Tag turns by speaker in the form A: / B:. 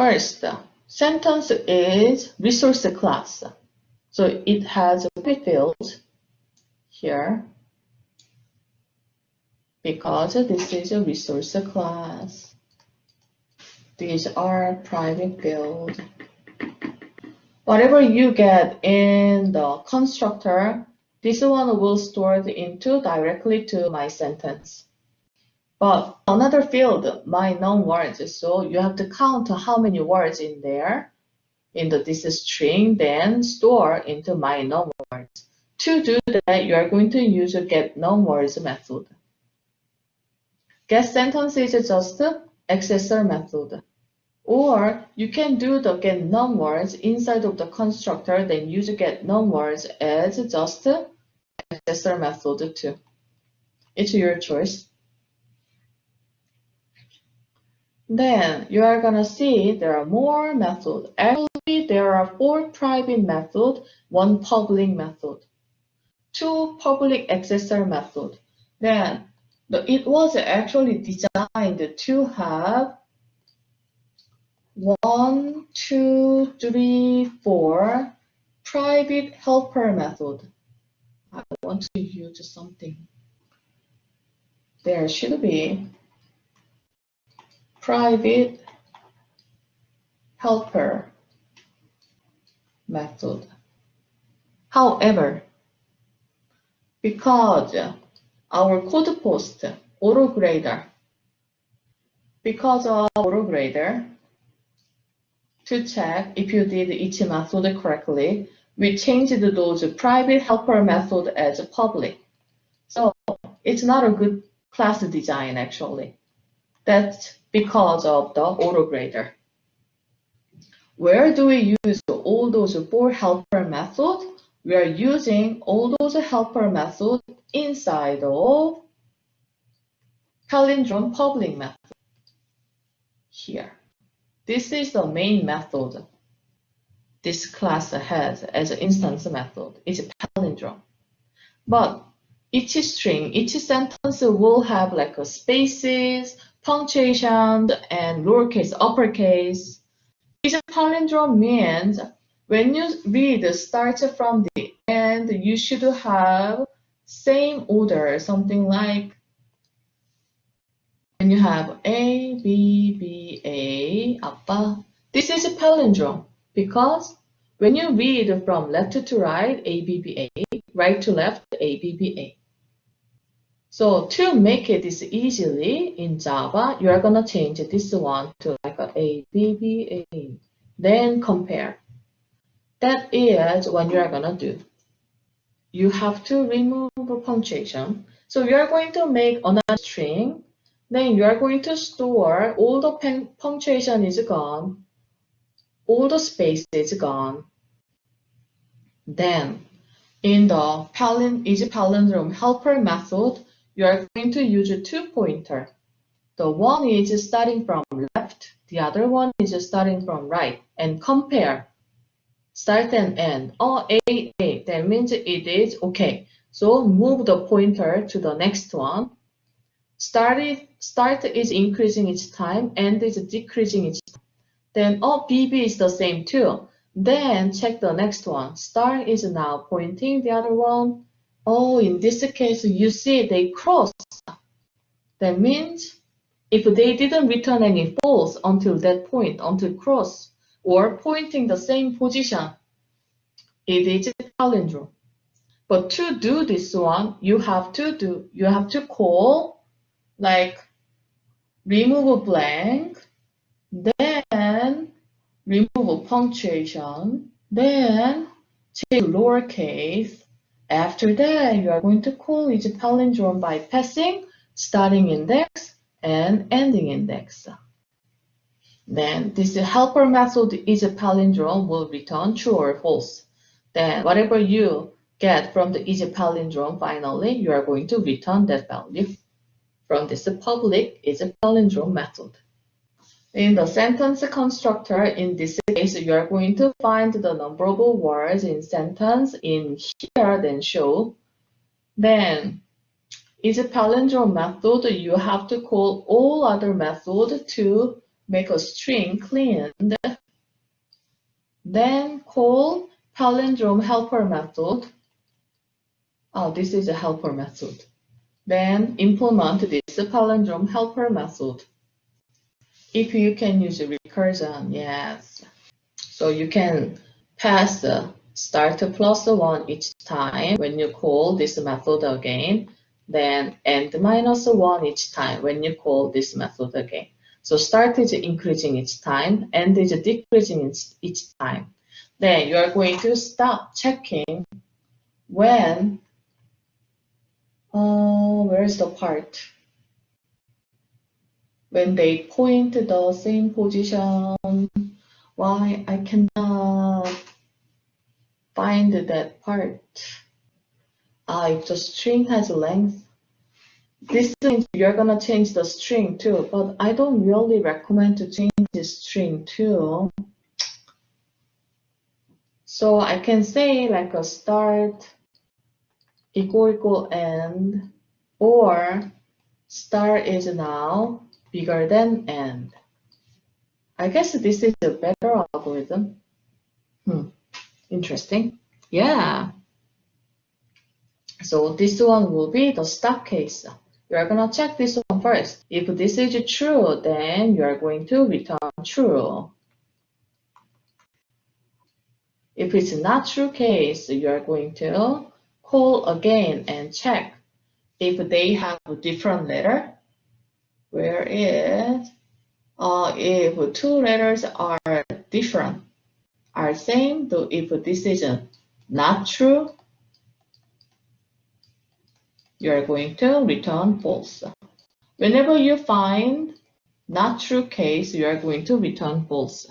A: First, sentence is resource class. So it has a private field here because this is a resource class. These are private fields. Whatever you get in the constructor, this one will store into directly to my sentence. But another field, my known words, so you have to count how many words in there in this string, then store into my known words. To do that, you are going to use a get known words method. Get sentence is just accessor method. Or you can do the get known words inside of the constructor, then use get known words as just accessor method too. It's your choice. Then you are gonna see there are more methods. Actually, there are 4 private methods, 1 public method, 2 public accessor method. Then it was actually designed to have 1, 2, 3, 4 private helper method. I want to use something. There should be private helper method. However, because our code post autograder, to check if you did each method correctly, we changed those private helper method as public. So it's not a good class design actually. That's because of the autograder. Where do we use all those 4 helper methods? We are using all those helper methods inside of palindrome public method here. This is the main method this class has as an instance method. It's a palindrome. But each string, each sentence will have like a spaces, punctuation, and lowercase, uppercase. This palindrome means when you read starts from the end, you should have same order, something like when you have A, B, B, A, 아빠. This is a palindrome because when you read from left to right, A, B, B, A, right to left, A, B, B, A. So to make it this easily in Java, you are gonna change this one to like A, B, B, A. Then compare. That is what you are gonna do. You have to remove punctuation. So you are going to make another string. Then you are going to store all the punctuation is gone, all the space is gone. Then in the palindrome helper method, you are going to use 2 pointers. The one is starting from left, the other one is starting from right, and compare start and end. Oh, A, that means it is okay. So move the pointer to the next one. Start is increasing each time, end is decreasing each time. Then BB is the same too. Then check the next one. Start is now pointing the other one. In this case, you see they cross. That means if they didn't return any false until that point, until cross, or pointing the same position, it is a palindrome. But to do this one, you have to call like remove blank, then remove punctuation, then change lowercase. After that, you are going to call each palindrome by passing starting index and ending index. Then this helper method is a palindrome will return true or false. Then whatever you get from the is a palindrome, finally, you are going to return that value. From this public is a palindrome method. In the sentence constructor, in this case, you are going to find the number of words in sentence in here, then show. Then is a palindrome method, you have to call all other methods to make a string cleaned, then call palindrome helper method. Oh, this is a helper method. Then implement this palindrome helper method. If you can use recursion, yes. So you can pass start plus 1 each time when you call this method again, then end minus 1 each time when you call this method again. So start is increasing each time, end is decreasing each time. Then you are going to stop checking when, where's the part? When they point the same position. Why I cannot find that part? If the string has length, this means you're gonna change the string too, but I don't really recommend to change the string too. So I can say like a start equal end, or start is now bigger than end. I guess this is a better algorithm. Interesting. Yeah. So this one will be the stop case. You're gonna check this one first. If this is true, then you're going to return true. If it's not true case, you're going to call again and check if they have a different letter. Where is, if two letters are different, are same, so if this is not true, you're going to return false. Whenever you find not true case, you are going to return false.